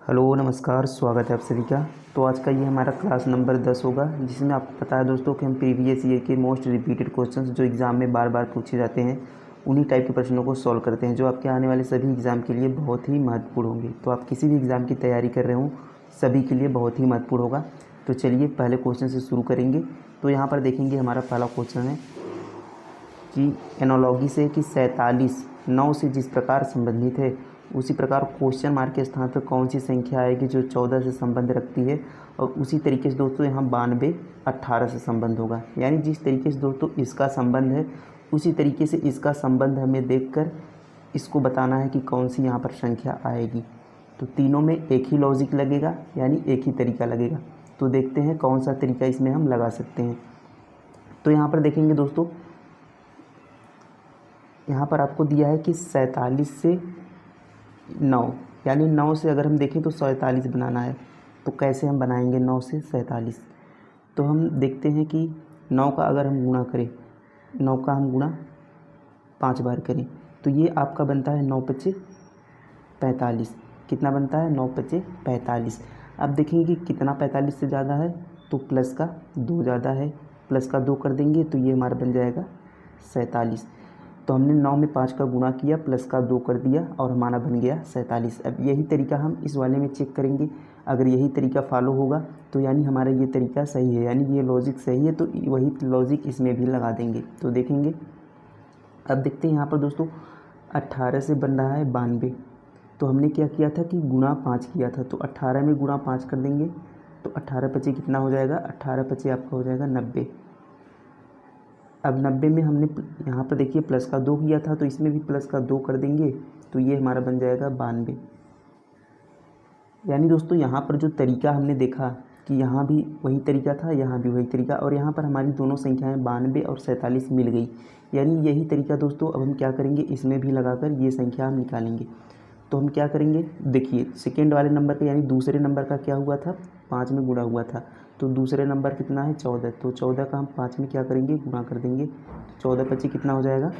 Hello नमस्कार, स्वागत है आप सभी का। तो आज का ये हमारा क्लास नंबर 10 होगा, जिसमें आपको पता है दोस्तों कि हम प्रीवियस ईयर के मोस्ट रिपीटेड क्वेश्चंस जो एग्ज़ाम में बार बार पूछे जाते हैं उन्हीं टाइप के प्रश्नों को सॉल्व करते हैं, जो आपके आने वाले सभी एग्ज़ाम के लिए बहुत ही महत्वपूर्ण होंगे। तो आप किसी भी एग्ज़ाम की तैयारी कर रहे हो, सभी के लिए बहुत ही महत्वपूर्ण होगा। तो चलिए पहले क्वेश्चन से शुरू करेंगे। तो यहाँ पर देखेंगे हमारा पहला क्वेश्चन है कि एनालॉगी से कि 47 9 से जिस प्रकार संबंधित है, उसी प्रकार क्वेश्चन मार्क के स्थान पर कौन सी संख्या आएगी जो 14 से संबंध रखती है। और उसी तरीके से दोस्तों यहाँ 92 18 से संबंध होगा। यानी जिस तरीके से दोस्तों इसका संबंध है, उसी तरीके से इसका संबंध हमें देखकर इसको बताना है कि कौन सी यहाँ पर संख्या आएगी। तो तीनों में एक ही लॉजिक लगेगा, यानी एक ही तरीका लगेगा। तो देखते हैं कौन सा तरीका इसमें हम लगा सकते हैं। तो यहाँ पर देखेंगे दोस्तों, यहाँ पर आपको दिया है कि 47 से 9, यानी 9 से अगर हम देखें तो 47 बनाना है। तो कैसे हम बनाएंगे 9 से 47? तो हम देखते हैं कि 9 का अगर हम गुणा करें, 9 का हम गुणा 5 बार करें, तो ये आपका बनता है 9 पचे 45। कितना बनता है? 9 पचे 45। अब देखेंगे कि कितना 45 से ज़्यादा है, तो प्लस का 2 ज़्यादा है, प्लस का 2 कर देंगे तो ये हमारा बन जाएगा 47। तो हमने 9 में 5 का गुणा किया, प्लस का 2 कर दिया और हमारा बन गया 47। अब यही तरीका हम इस वाले में चेक करेंगे। अगर यही तरीका फॉलो होगा तो यानी हमारा ये तरीका सही है, यानी ये लॉजिक सही है, तो वही लॉजिक इसमें भी लगा देंगे। तो देखेंगे, अब देखते हैं यहाँ पर दोस्तों 18 से बन रहा है 92। तो हमने क्या किया था कि गुणा 5 किया था, तो 18 में गुणा 5 कर देंगे तो 18 पचे कितना हो जाएगा? 18 पचे आपका हो जाएगा 90। अब 90 में हमने यहाँ पर देखिए प्लस का 2 किया था, तो इसमें भी प्लस का 2 कर देंगे तो ये हमारा बन जाएगा 92। यानी दोस्तों यहाँ पर जो तरीका हमने देखा कि यहाँ भी वही तरीका था, यहाँ भी वही तरीका, और यहाँ पर हमारी दोनों संख्याएं 92 और 47 मिल गई। यानी यही तरीका दोस्तों अब हम क्या करेंगे, इसमें भी लगाकर ये संख्या हम निकालेंगे। तो हम क्या करेंगे, देखिए सेकेंड वाले नंबर का यानी दूसरे नंबर का क्या हुआ था, 5 में गुणा हुआ था। तो दूसरे नंबर कितना है? 14। तो 14 का हम 5 में क्या करेंगे, गुणा कर देंगे। 14 पच्चीस कितना हो जाएगा?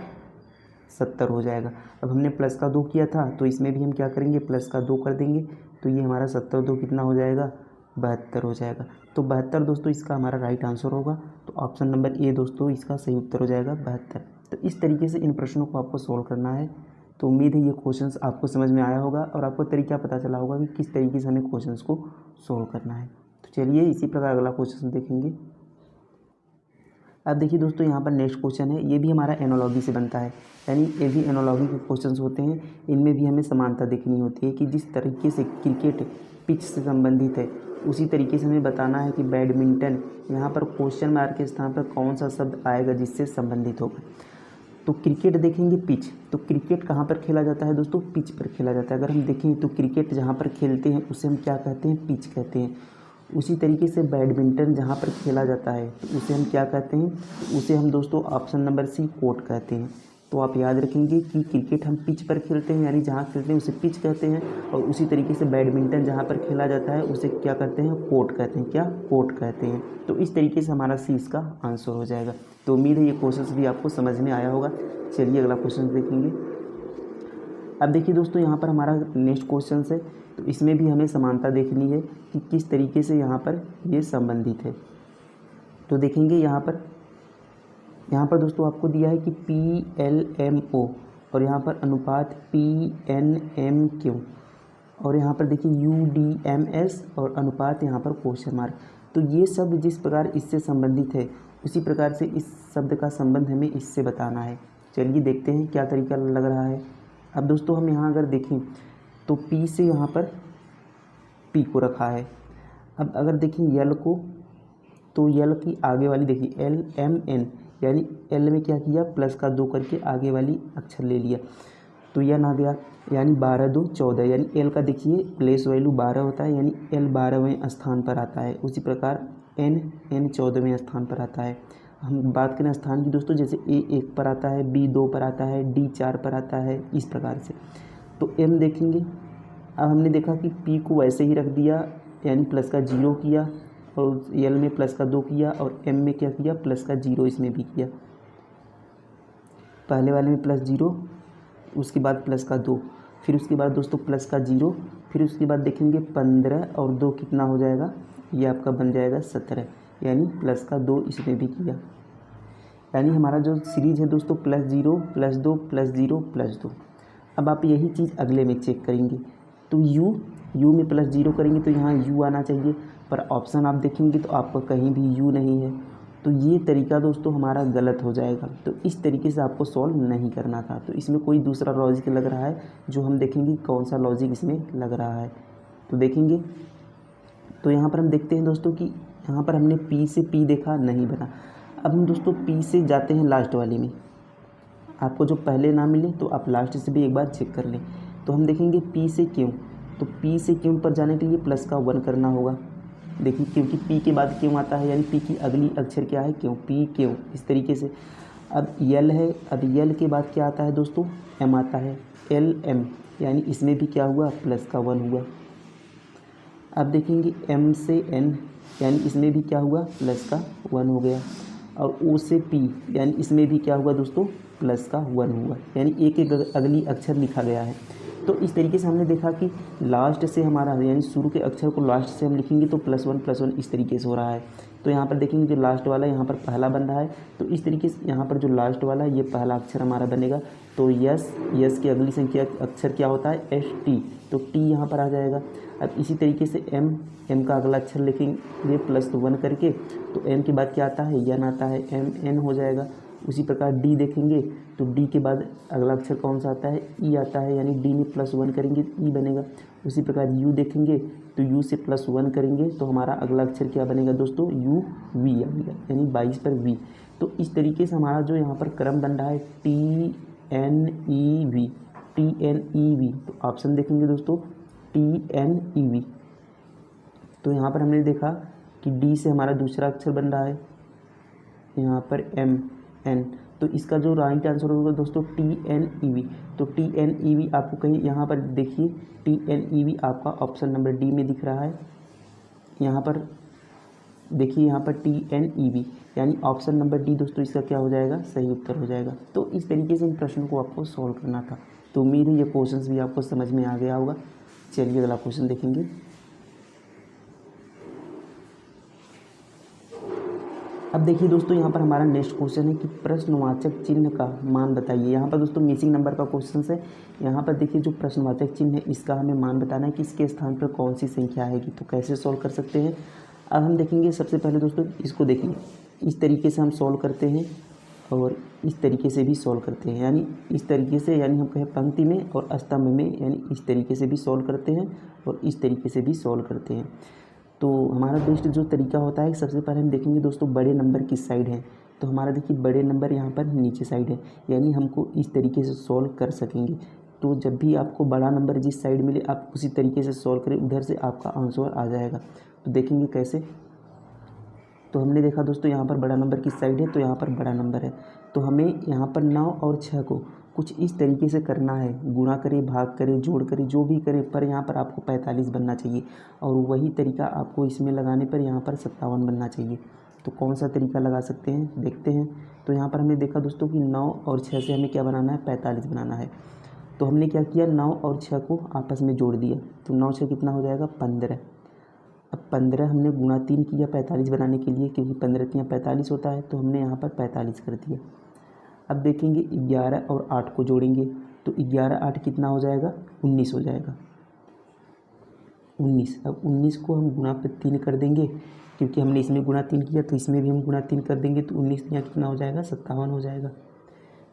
70 हो जाएगा। अब हमने प्लस का 2 किया था, तो इसमें भी हम क्या करेंगे, प्लस का 2 कर देंगे। तो ये हमारा 70 2 कितना हो जाएगा? 72 हो जाएगा। तो 72 दोस्तों इसका हमारा राइट आंसर होगा। तो ऑप्शन नंबर ए दोस्तों इसका सही उत्तर हो जाएगा 72। तो इस तरीके से इन प्रश्नों को आपको सोल्व करना है। तो उम्मीद है ये क्वेश्चंस आपको समझ में आया होगा और आपको तरीका पता चला होगा कि किस तरीके से हमें क्वेश्चंस को सोल्व करना है। तो चलिए इसी प्रकार अगला क्वेश्चन देखेंगे। अब देखिए दोस्तों, यहाँ पर नेक्स्ट क्वेश्चन है, ये भी हमारा एनालॉजी से बनता है। यानी ये भी एनालॉजी के क्वेश्चंस होते हैं, इनमें भी हमें समानता देखनी होती है कि जिस तरीके से क्रिकेट पिच से संबंधित है, उसी तरीके से हमें बताना है कि बैडमिंटन, यहाँ पर क्वेश्चन मार्क के स्थान पर कौन सा शब्द आएगा जिससे संबंधित होगा। तो क्रिकेट देखेंगे पिच, तो क्रिकेट कहाँ पर खेला जाता है दोस्तों? पिच पर खेला जाता है। अगर हम देखें तो क्रिकेट जहाँ पर खेलते हैं उसे हम क्या कहते हैं? पिच कहते हैं। उसी तरीके से बैडमिंटन जहाँ पर खेला जाता है तो उसे हम क्या कहते हैं? उसे हम दोस्तों ऑप्शन नंबर सी कोर्ट कहते हैं। तो आप याद रखेंगे कि क्रिकेट हम पिच पर खेलते हैं, यानी जहाँ खेलते हैं उसे पिच कहते हैं, और उसी तरीके से बैडमिंटन जहाँ पर खेला जाता है उसे क्या कहते हैं? कोर्ट कहते हैं। क्या? कोर्ट कहते हैं। तो इस तरीके से हमारा सी इसका आंसर हो जाएगा। तो उम्मीद है ये क्वेश्चन भी आपको समझ में आया होगा। चलिए अगला क्वेश्चन देखेंगे। अब देखिए दोस्तों, यहाँ पर हमारा नेक्स्ट क्वेश्चन है, तो इसमें भी हमें समानता देखनी है कि किस तरीके से यहाँ पर ये संबंधित है। तो देखेंगे यहाँ पर दोस्तों आपको दिया है कि PLMO, और यहाँ पर अनुपात PNMQ, और यहाँ पर देखिए UDMS, और अनुपात यहाँ पर क्वेश्चन मार्क। तो ये शब्द जिस प्रकार इससे संबंधित है, उसी प्रकार से इस शब्द का संबंध हमें इससे बताना है। चलिए देखते हैं क्या तरीका लग रहा है। अब दोस्तों हम यहाँ अगर देखें तो P से यहाँ पर P को रखा है। अब अगर देखें यल को, तो यल की आगे वाली देखिए LMN, यानी L में क्या किया, प्लस का 2 करके आगे वाली अक्षर ले लिया, तो यन आ गया। यानी 12 2 14, यानी L का देखिए प्लेस वैल्यू 12 होता है, यानी L 12वें स्थान पर आता है। उसी प्रकार N 14वें स्थान पर आता है। हम बात करें स्थान की दोस्तों, जैसे A 1 पर आता है, B 2 पर आता है, D 4 पर आता है, इस प्रकार से। तो M देखेंगे, अब हमने देखा कि P को वैसे ही रख दिया, यानी प्लस का 0 किया, और L में प्लस का 2 किया, और M में क्या किया, प्लस का 0 इसमें भी किया। पहले वाले में प्लस 0, उसके बाद प्लस का 2, फिर उसके बाद दोस्तों प्लस का 0, फिर उसके बाद देखेंगे 15 और 2 कितना हो जाएगा, ये आपका बन जाएगा 17, यानी प्लस का 2 इसमें भी किया। यानी हमारा जो सीरीज़ है दोस्तों +0 +2 +0 +2। अब आप यही चीज़ अगले में चेक करेंगे, तो यू में +0 करेंगे तो यहाँ यू आना चाहिए, पर ऑप्शन आप देखेंगे तो आपको कहीं भी यू नहीं है, तो ये तरीका दोस्तों हमारा गलत हो जाएगा। तो इस तरीके से आपको सॉल्व नहीं करना था। तो इसमें कोई दूसरा लॉजिक लग रहा है, जो हम देखेंगे कौन सा लॉजिक इसमें लग रहा है। तो देखेंगे, तो यहाँ पर हम देखते हैं दोस्तों कि यहाँ पर हमने P से P देखा, नहीं बना। अब हम दोस्तों P से जाते हैं लास्ट वाली में। आपको जो पहले ना मिले तो आप लास्ट से भी एक बार चेक कर लें। तो हम देखेंगे P से क्यों, तो P से क्यों पर जाने के लिए प्लस का 1 करना होगा। देखिए, क्योंकि P के बाद क्यों आता है, यानी P की अगली अक्षर क्या है, क्यों, P क्यों, इस तरीके से। अब L है, अब L के बाद क्या आता है दोस्तों, M आता है, L M, यानी इसमें भी क्या हुआ, प्लस का 1 हुआ। अब देखेंगे M से N, यानी इसमें भी क्या हुआ, प्लस का 1 हो गया। और O से P, यानी इसमें भी क्या हुआ दोस्तों, प्लस का 1 हुआ, यानी एक एक अगली अक्षर लिखा गया है। तो इस तरीके से हमने देखा कि लास्ट से हमारा, यानी शुरू के अक्षर को लास्ट से हम लिखेंगे तो +1 इस तरीके से हो रहा है। तो यहाँ पर देखेंगे जो लास्ट वाला यहाँ पर पहला बन रहा है, तो इस तरीके से यहाँ पर जो लास्ट वाला है ये पहला अक्षर हमारा बनेगा। तो यस की अगली संख्या अक्षर क्या होता है, ST, तो T यहाँ पर आ जाएगा। अब इसी तरीके से M का अगला अक्षर लिखेंगे +1 करके, तो M के बाद क्या आता है, N आता है, MN हो जाएगा। उसी प्रकार D देखेंगे तो D के बाद अगला अक्षर कौन सा आता है, E आता है, यानी D में +1 करेंगे E बनेगा। उसी प्रकार U देखेंगे तो U से +1 करेंगे तो हमारा अगला अक्षर क्या बनेगा दोस्तों, UV आएगा, यानी 22 पर V। तो इस तरीके से हमारा जो यहाँ पर क्रम बन रहा है TNEV, तो ऑप्शन देखेंगे दोस्तों TNEV। तो यहाँ पर हमने देखा कि D से हमारा दूसरा अक्षर बन रहा है यहाँ पर MN, तो इसका जो राइट आंसर होगा दोस्तों TNEV। तो TNEV आपको कहीं यहाँ पर देखिए, TNEV आपका ऑप्शन नंबर D में दिख रहा है। यहाँ पर देखिए, यहाँ पर TNEV, यानी ऑप्शन नंबर D दोस्तों इसका क्या हो जाएगा, सही उत्तर हो जाएगा। तो इस तरीके से इन प्रश्नों को आपको सॉल्व करना था। तो उम्मीद है ये क्वेश्चंस भी आपको समझ में आ गया होगा। चलिए अगला क्वेश्चन देखेंगे। अब देखिए दोस्तों, यहाँ पर हमारा नेक्स्ट क्वेश्चन है कि प्रश्नवाचक चिन्ह का मान बताइए। यहाँ पर दोस्तों मिसिंग नंबर का क्वेश्चन है। यहाँ पर देखिए जो प्रश्नवाचक चिन्ह है इसका हमें मान बताना है कि इसके स्थान पर कौन सी संख्या आएगी। तो कैसे सॉल्व कर सकते हैं, अब हम देखेंगे। सबसे पहले दोस्तों इसको देखिए, इस तरीके से हम सॉल्व करते हैं और इस तरीके से भी सॉल्व करते हैं, यानी इस तरीके से, यानी हम कहें पंक्ति में और स्तंभ में, यानी इस तरीके से भी सॉल्व करते हैं और इस तरीके से भी सॉल्व करते हैं। तो हमारा बेस्ट जो तरीका होता है, सबसे पहले हम देखेंगे दोस्तों बड़े नंबर किस साइड है। तो हमारा देखिए बड़े नंबर यहाँ पर नीचे साइड है, यानी हमको इस तरीके से सॉल्व कर सकेंगे। तो जब भी आपको बड़ा नंबर जिस साइड मिले आप उसी तरीके से सॉल्व करें, उधर से आपका आंसर आ जाएगा। तो देखेंगे कैसे। तो हमने देखा दोस्तों यहाँ पर बड़ा नंबर किस साइड है, तो यहाँ पर बड़ा नंबर है। तो हमें यहाँ पर 9 और 6 को कुछ इस तरीके से करना है, गुणा करें, भाग करें, जोड़ करें, जो भी करें, पर यहाँ पर आपको 45 बनना चाहिए। और वही तरीका आपको इसमें लगाने पर यहाँ पर 57 बनना चाहिए। तो कौन सा तरीका लगा सकते हैं, देखते हैं। तो यहाँ पर हमने देखा दोस्तों कि 9 और 6 से हमें क्या बनाना है, 45 बनाना है। तो हमने क्या किया, 9 और 6 को आपस में जोड़ दिया। तो 9 6 कितना हो जाएगा, 15। अब 15 हमने गुणा 3 किया 45 बनाने के लिए, क्योंकि 15 3 45 होता है, तो हमने यहाँ पर 45 कर दिया। अब देखेंगे 11 और 8 को जोड़ेंगे, तो 11 8 कितना हो जाएगा, 19 हो जाएगा, 19। अब 19 को हम गुणा पर 3 कर देंगे, क्योंकि हमने इसमें गुणा 3 किया, तो इसमें भी हम गुणा 3 कर देंगे, तो 19 यहाँ कितना हो जाएगा, 57 हो जाएगा।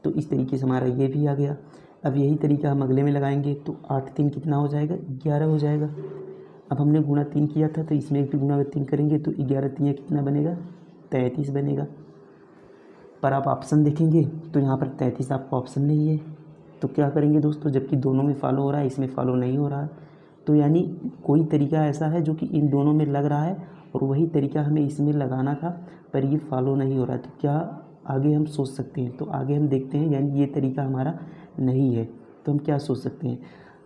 तो इस तरीके से हमारा ये भी आ गया। अब यही तरीका हम अगले में लगाएंगे, तो 8 3 कितना हो जाएगा, 11 हो जाएगा। अब हमने गुणा 3 किया था, तो इसमें भी गुणा 3 करेंगे, तो 11 3 कितना बनेगा, 33 बनेगा। पर आप ऑप्शन देखेंगे तो यहाँ पर 33 आपका ऑप्शन नहीं है। तो क्या करेंगे दोस्तों, जबकि दोनों में फॉलो हो रहा है, इसमें फॉलो नहीं हो रहा है। तो यानी कोई तरीका ऐसा है जो कि इन दोनों में लग रहा है और वही तरीका हमें इसमें लगाना था, पर ये फॉलो नहीं हो रहा है। तो क्या आगे हम सोच सकते हैं, तो आगे हम देखते हैं। यानी ये तरीका हमारा नहीं है, तो हम क्या सोच सकते हैं।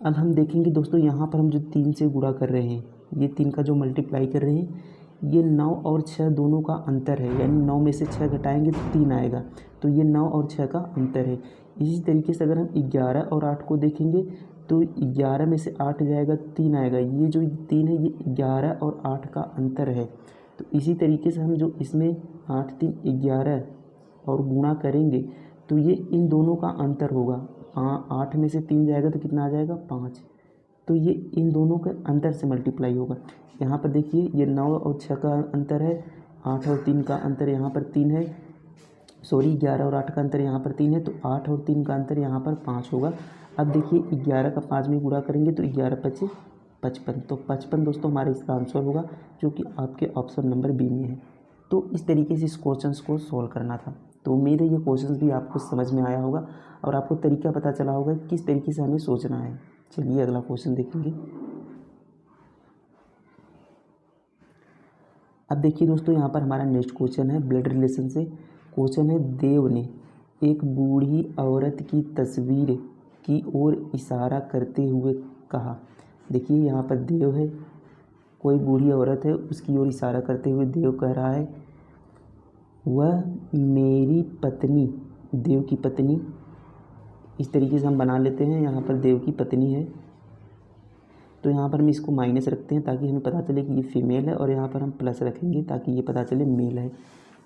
अब हम देखेंगे दोस्तों, यहाँ पर हम जो 3 से गुणा कर रहे हैं, ये 3 का जो मल्टीप्लाई कर रहे हैं, ये 9 और 6 दोनों का अंतर है, यानी 9 में से 6 घटाएंगे तो 3 आएगा। तो ये 9 और 6 का अंतर है। इसी तरीके से अगर हम 11 और 8 को देखेंगे, तो 11 में से 8 जाएगा 3 आएगा। ये जो 3 है ये 11 और 8 का अंतर है। तो इसी तरीके से हम जो इसमें 8 3 11 और गुणा करेंगे तो ये इन दोनों का अंतर होगा। 8 में से 3 जाएगा तो कितना आ जाएगा 5। तो ये इन दोनों के अंतर से मल्टीप्लाई होगा। यहाँ पर देखिए ये 9 और 6 का अंतर है, 8 और 3 का अंतर यहाँ पर 3 है, 11 और 8 का अंतर यहाँ पर 3 है, तो 8 और 3 का अंतर यहाँ पर 5 होगा। अब देखिए 11 का 5 में गुणा करेंगे तो 11 5 55, तो 55 दोस्तों हमारे इसका आंसर होगा, जो कि आपके ऑप्शन नंबर बी में है। तो इस तरीके से इस क्वेश्चन को सॉल्व करना था। तो उम्मीद है ये क्वेश्चन भी आपको समझ में आया होगा और आपको तरीका पता चला होगा किस तरीके से हमें सोचना है। चलिए अगला क्वेश्चन देखेंगे। अब देखिए दोस्तों यहाँ पर हमारा नेक्स्ट क्वेश्चन है ब्लड रिलेशन से। क्वेश्चन है, देव ने एक बूढ़ी औरत की तस्वीर की ओर इशारा करते हुए कहा। देखिए यहाँ पर देव है, कोई बूढ़ी औरत है, उसकी ओर इशारा करते हुए देव कह रहा है वह मेरी पत्नी, देव की पत्नी, इस तरीके से हम बना लेते हैं। यहाँ पर देव की पत्नी है तो यहाँ पर हम इसको माइनस रखते हैं ताकि हमें पता चले कि ये फीमेल है, और यहाँ पर हम प्लस रखेंगे ताकि ये पता चले मेल है।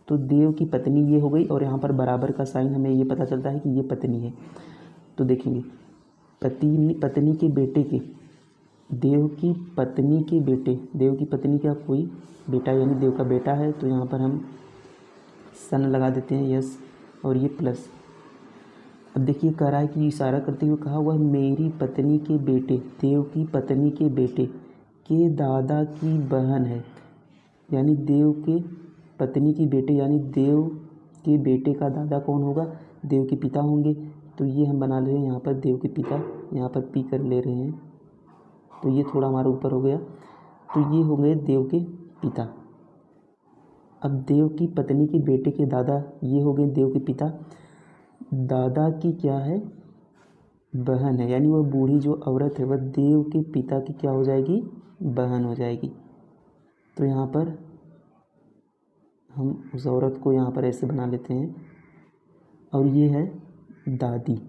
तो देव की पत्नी ये हो गई, और यहाँ पर बराबर का साइन हमें ये पता चलता है कि ये पत्नी है। तो देखेंगे पत्नी के बेटे के, देव की पत्नी के बेटे, देव की पत्नी का कोई बेटा यानी देव का बेटा है, तो यहाँ पर हम सन लगा देते हैं, यस, और ये प्लस। अब देखिए कह रहा है कि इशारा करते हुए कहा वह मेरी पत्नी के बेटे, देव की पत्नी के बेटे के दादा की बहन है, यानी देव के पत्नी की बेटे यानी देव के बेटे का दादा कौन होगा, देव के पिता होंगे। तो ये हम बना ले रहे हैं यहाँ पर देव के पिता, यहाँ पर पी कर ले रहे हैं, तो ये थोड़ा हमारे ऊपर हो गया, तो ये हो गए देव के पिता। अब देव की पत्नी के बेटे के दादा ये हो गए देव के पिता, दादा की क्या है, बहन है, यानी वह बूढ़ी जो औरत है वह देव के पिता की क्या हो जाएगी, बहन हो जाएगी। तो यहाँ पर हम उस औरत को यहाँ पर ऐसे बना लेते हैं, और ये है दादी,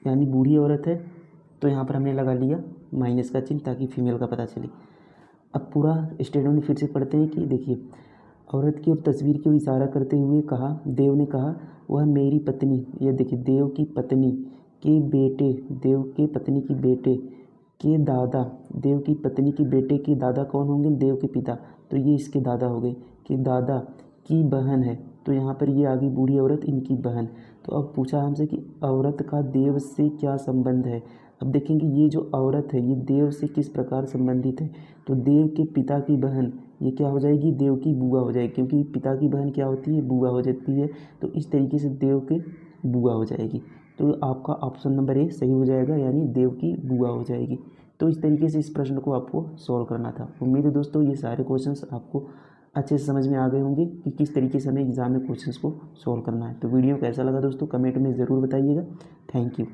यानी बूढ़ी औरत है, तो यहाँ पर हमने लगा लिया माइनस का चिन्ह ताकि फीमेल का पता चले। अब पूरा स्टेटमेंट फिर से पढ़ते हैं कि देखिए औरत की ओर तस्वीर की ओर इशारा करते हुए कहा, देव ने कहा वह मेरी पत्नी, ये देखिए देव की पत्नी के बेटे, देव के पत्नी की बेटे के दादा, देव की पत्नी के बेटे के दादा कौन होंगे, देव के पिता, तो ये इसके दादा हो गए, कि दादा की बहन है, तो यहाँ पर ये आ गई बूढ़ी औरत इनकी बहन। तो अब पूछा हमसे कि औरत का देव से क्या संबंध है। अब देखेंगे ये जो औरत है ये देव से किस प्रकार संबंधित है, तो देव के पिता की बहन ये क्या हो जाएगी, देव की बुआ हो जाएगी, क्योंकि पिता की बहन क्या होती है, बुआ हो जाती है, तो इस तरीके से देव के बुआ हो जाएगी। तो आपका ऑप्शन नंबर ए सही हो जाएगा, यानी देव की बुआ हो जाएगी। तो इस तरीके से इस प्रश्न को आपको सॉल्व करना था। उम्मीद है दोस्तों ये सारे क्वेश्चंस आपको अच्छे से समझ में आ गए होंगे कि किस तरीके से हमें एग्जाम में क्वेश्चंस को सॉल्व करना है। तो वीडियो कैसा लगा दोस्तों कमेंट में ज़रूर बताइएगा। Thank you.